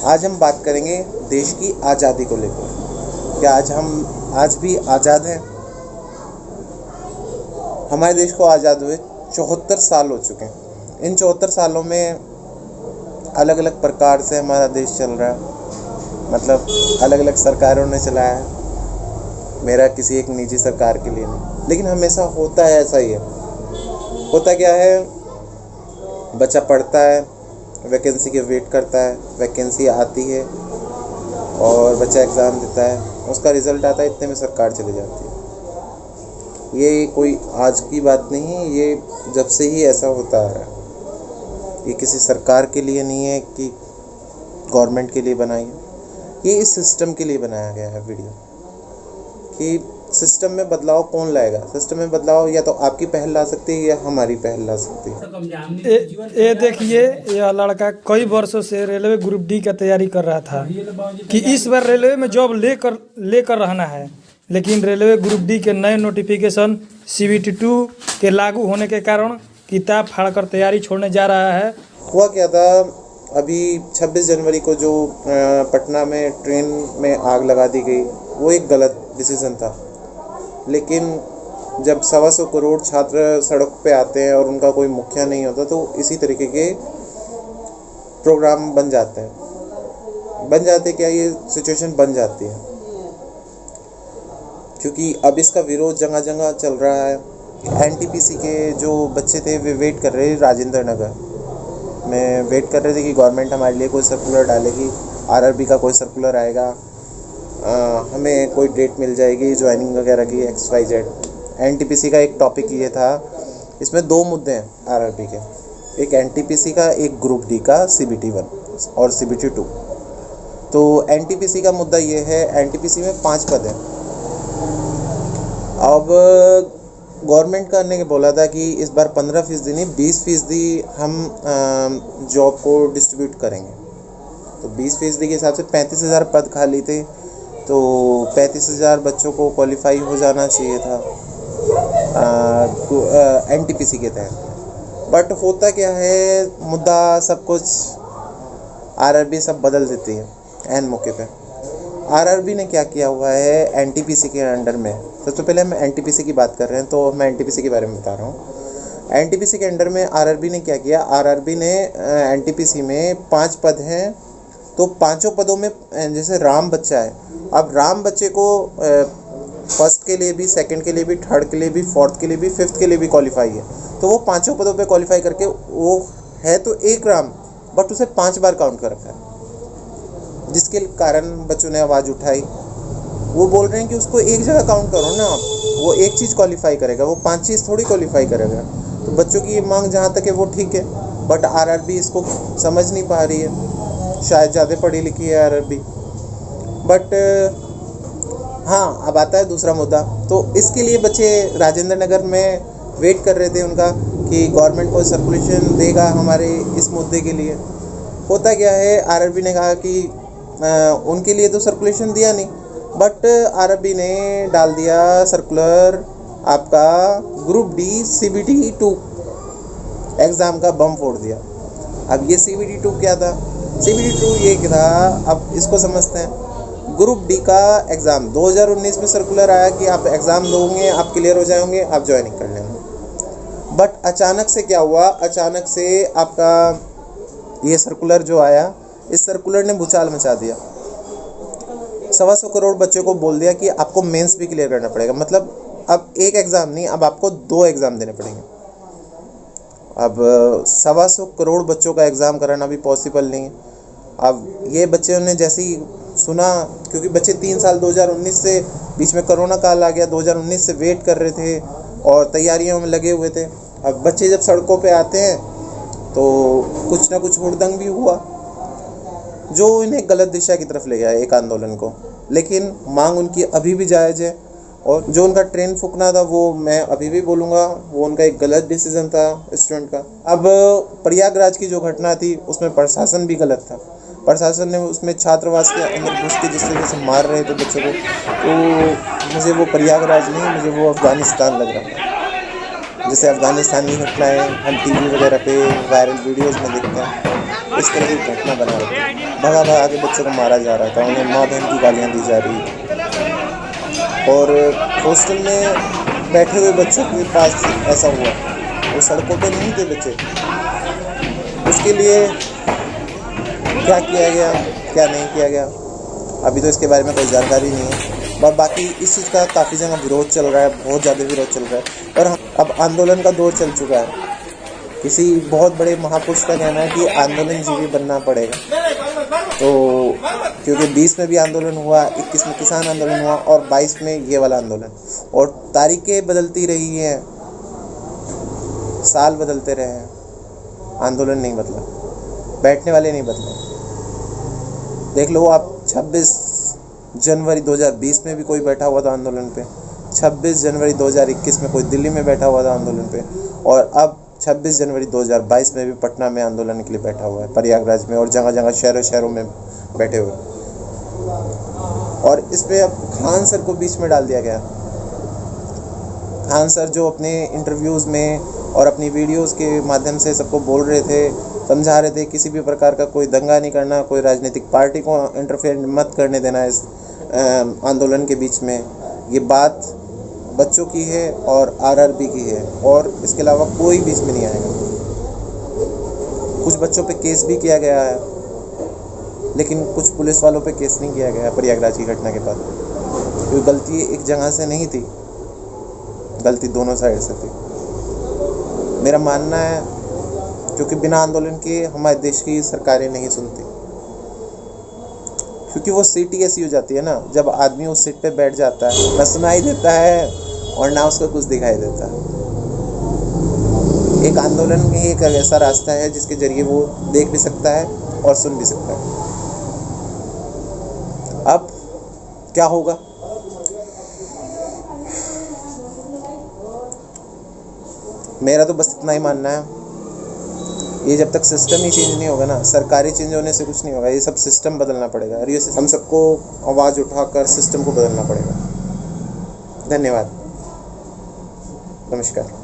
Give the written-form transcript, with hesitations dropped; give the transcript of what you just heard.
आज हम बात करेंगे देश की आज़ादी को लेकर। क्या हम आज भी आज़ाद हैं? हमारे देश को आज़ाद हुए 74 साल हो चुके हैं। इन 74 सालों में अलग अलग प्रकार से हमारा देश चल रहा है, मतलब अलग अलग सरकारों ने चलाया है। मेरा किसी एक निजी सरकार के लिए नहीं, लेकिन हमेशा होता है ऐसा ही है। होता क्या है, बच्चा पढ़ता है, वैकेंसी के वेट करता है, वैकेंसी आती है और बच्चा एग्ज़ाम देता है, उसका रिज़ल्ट आता है, इतने में सरकार चली जाती है। ये कोई आज की बात नहीं है, ये जब से ही ऐसा होता आ रहा है। ये किसी सरकार के लिए नहीं है कि गवर्नमेंट के लिए बनाई है, ये इस सिस्टम के लिए बनाया गया है वीडियो कि सिस्टम में बदलाव कौन लाएगा। सिस्टम में बदलाव या तो आपकी पहल ला सकती है या हमारी पहल ला सकती है। ये देखिए, यह लड़का कई वर्षों से रेलवे ग्रुप डी का तैयारी कर रहा था कि इस बार रेलवे में जॉब लेकर रहना है, लेकिन रेलवे ग्रुप डी के नए नोटिफिकेशन CBT 2 के लागू होने के कारण किताब फाड़कर तैयारी छोड़ने जा रहा है। हुआ क्या था, अभी 26 जनवरी को जो पटना में ट्रेन में आग लगा दी गई, वो एक गलत डिसीज़न था। लेकिन जब 125 करोड़ छात्र सड़क पे आते हैं और उनका कोई मुखिया नहीं होता, तो इसी तरीके के प्रोग्राम बन जाते क्या, ये सिचुएशन बन जाती है। क्योंकि अब इसका विरोध जगह जगह चल रहा है। NTPC के जो बच्चे थे वे वेट कर रहे, राजेंद्र नगर में वेट कर रहे थे कि गवर्नमेंट हमारे लिए कोई सर्कुलर डालेगी, RRB का कोई सर्कुलर आएगा, हमें कोई डेट मिल जाएगी ज्वाइनिंग वगैरह की XYZ। NTPC का एक टॉपिक ये था, इसमें 2 मुद्दे हैं RRB के, एक NTPC का, एक ग्रुप डी का CBT 1 और CBT 2। तो NTPC का मुद्दा ये है, NTPC में 5 पद हैं। अब गवर्नमेंट का ने बोला था कि इस बार 15% नहीं 20% हम जॉब को डिस्ट्रीब्यूट करेंगे। तो 20% के हिसाब से 35,000 पद खाली थे, तो 35,000 बच्चों को क्वालिफाई हो जाना चाहिए था NTPC के तहत। बट होता क्या है, मुद्दा सब कुछ RRB सब बदल देती है एन मौके पे। RRB ने क्या किया हुआ है NTPC के अंडर में। सबसे पहले हम NTPC की बात कर रहे हैं, तो मैं NTPC के बारे में बता रहा हूँ। NTPC के अंडर में RRB ने क्या किया, RRB ने NTPC में 5 पद हैं, तो 5 पदों में जैसे राम बच्चा है, अब राम बच्चे को फर्स्ट के लिए भी, सेकंड के लिए भी, थर्ड के लिए भी, फोर्थ के लिए भी, फिफ्थ के लिए भी क्वालिफाई है। तो वो 5 पदों पे क्वालिफाई करके वो है तो एक राम, बट उसे 5 बार काउंट कर रखा है, जिसके कारण बच्चों ने आवाज़ उठाई। वो बोल रहे हैं कि उसको एक जगह काउंट करो ना आप, वो एक चीज़ क्वालिफाई करेगा, वो 5 चीज़ थोड़ी क्वालिफाई करेगा। तो बच्चों की ये मांग जहाँ तक है वो ठीक है, बट RRB इसको समझ नहीं पा रही है। शायद ज़्यादा पढ़ी लिखी है RRB। बट हाँ, अब आता है दूसरा मुद्दा। तो इसके लिए बच्चे राजेंद्र नगर में वेट कर रहे थे उनका कि गवर्नमेंट को सर्कुलेशन देगा हमारे इस मुद्दे के लिए। होता क्या है, RRB ने कहा कि उनके लिए तो सर्कुलेशन दिया नहीं, बट RRB ने डाल दिया सर्कुलर आपका ग्रुप डी CBT 2 एग्ज़ाम का बम फोड़ दिया। अब ये CBT 2 क्या था? CBT 2 ये क्या था, अब इसको समझते हैं। ग्रुप डी का एग्ज़ाम 2019 में सर्कुलर आया कि आप एग्ज़ाम दोगे, आप क्लियर हो जाओगे, आप ज्वाइनिंग कर लेंगे। बट अचानक से क्या हुआ, अचानक से आपका ये सर्कुलर जो आया, इस सर्कुलर ने भूचाल मचा दिया। 125 करोड़ बच्चों को बोल दिया कि आपको मेंस भी क्लियर करना पड़ेगा। मतलब अब एक एग्ज़ाम नहीं, अब आपको 2 एग्ज़ाम देने पड़ेंगे। अब 125 करोड़ बच्चों का एग्ज़ाम कराना भी पॉसिबल नहीं है। अब ये बच्चों ने जैसे ही सुना, क्योंकि बच्चे 3 साल 2019 से, बीच में कोरोना काल आ गया, 2019 से वेट कर रहे थे और तैयारियों में लगे हुए थे। अब बच्चे जब सड़कों पे आते हैं तो कुछ ना कुछ हुड़दंग भी हुआ, जो इन्हें गलत दिशा की तरफ ले गया एक आंदोलन को। लेकिन मांग उनकी अभी भी जायज़ है, और जो उनका ट्रेन फूकना था वो मैं अभी भी बोलूँगा वो उनका एक गलत डिसीज़न था स्टूडेंट का। अब प्रयागराज की जो घटना थी उसमें प्रशासन भी गलत था। प्रशासन ने उसमें छात्रावास के अंदर घुस के जिस तरीके से मार रहे थे बच्चों को, तो मुझे वो प्रयागराज नहीं, मुझे वो अफ़गानिस्तान लग रहा था। जैसे अफ़गानिस्तान की घटनाएँ हम TV वगैरह पे वायरल वीडियोज़ में देखते हैं, इस तरह की घटना बना रहे थे। भगा भगा के बच्चों को मारा जा रहा था, उन्हें माँ बहन की गालियाँ दी जा रही थी। और हॉस्टल में बैठे हुए बच्चों के पास ऐसा हुआ, वो सड़कों पे नहीं थे बच्चे। उसके लिए क्या किया गया, क्या नहीं किया गया, अभी तो इसके बारे में कोई जानकारी नहीं है। और बाकी इस चीज़ का काफ़ी जगह विरोध चल रहा है, बहुत ज़्यादा विरोध चल रहा है। और अब आंदोलन का दौर चल चुका है। किसी बहुत बड़े महापुरुष का कहना है कि आंदोलनजीवी बनना पड़ेगा। तो क्योंकि 20 में भी आंदोलन हुआ, 21 में किसान आंदोलन हुआ और 22 में ये वाला आंदोलन, और तारीखें बदलती रही हैं, साल बदलते रहे हैं, आंदोलन नहीं बदला, बैठने वाले नहीं बदले। देख लो आप, 26 जनवरी 2020 में भी कोई बैठा हुआ था आंदोलन पे, 26 जनवरी 2021 में कोई दिल्ली में बैठा हुआ था आंदोलन पे, और अब 26 जनवरी 2022 में भी पटना में आंदोलन के लिए बैठा हुआ है, प्रयागराज में, और जगह जगह शहरों में बैठे हुए। और इसमें अब खान सर को बीच में डाल दिया गया। खान सर जो अपने इंटरव्यूज़ में और अपनी वीडियोस के माध्यम से सबको बोल रहे थे, समझा रहे थे किसी भी प्रकार का कोई दंगा नहीं करना, कोई राजनीतिक पार्टी को इंटरफेयर मत करने देना इस आंदोलन के बीच में, ये बात बच्चों की है और आरआरबी की है, और इसके अलावा कोई बीच में नहीं आएगा। कुछ बच्चों पे केस भी किया गया है, लेकिन कुछ पुलिस वालों पे केस नहीं किया गया प्रयागराज की घटना के बाद, क्योंकि गलती एक जगह से नहीं थी, गलती दोनों साइड से थी। मेरा मानना है, क्योंकि बिना आंदोलन के हमारे देश की सरकारें नहीं सुनती, क्योंकि वो सीट ही ऐसी हो जाती है ना, जब आदमी उस सीट पे बैठ जाता है, ना सुनाई देता है और ना उसको कुछ दिखाई देता है। एक आंदोलन ही एक ऐसा रास्ता है जिसके जरिए वो देख भी सकता है और सुन भी सकता है। अब क्या होगा, मेरा तो बस इतना ही मानना है, ये जब तक सिस्टम ही चेंज नहीं होगा ना, सरकारी चेंज होने से कुछ नहीं होगा, ये सब सिस्टम बदलना पड़ेगा, और ये हम सबको आवाज़ उठाकर सिस्टम को बदलना पड़ेगा। धन्यवाद, नमस्कार।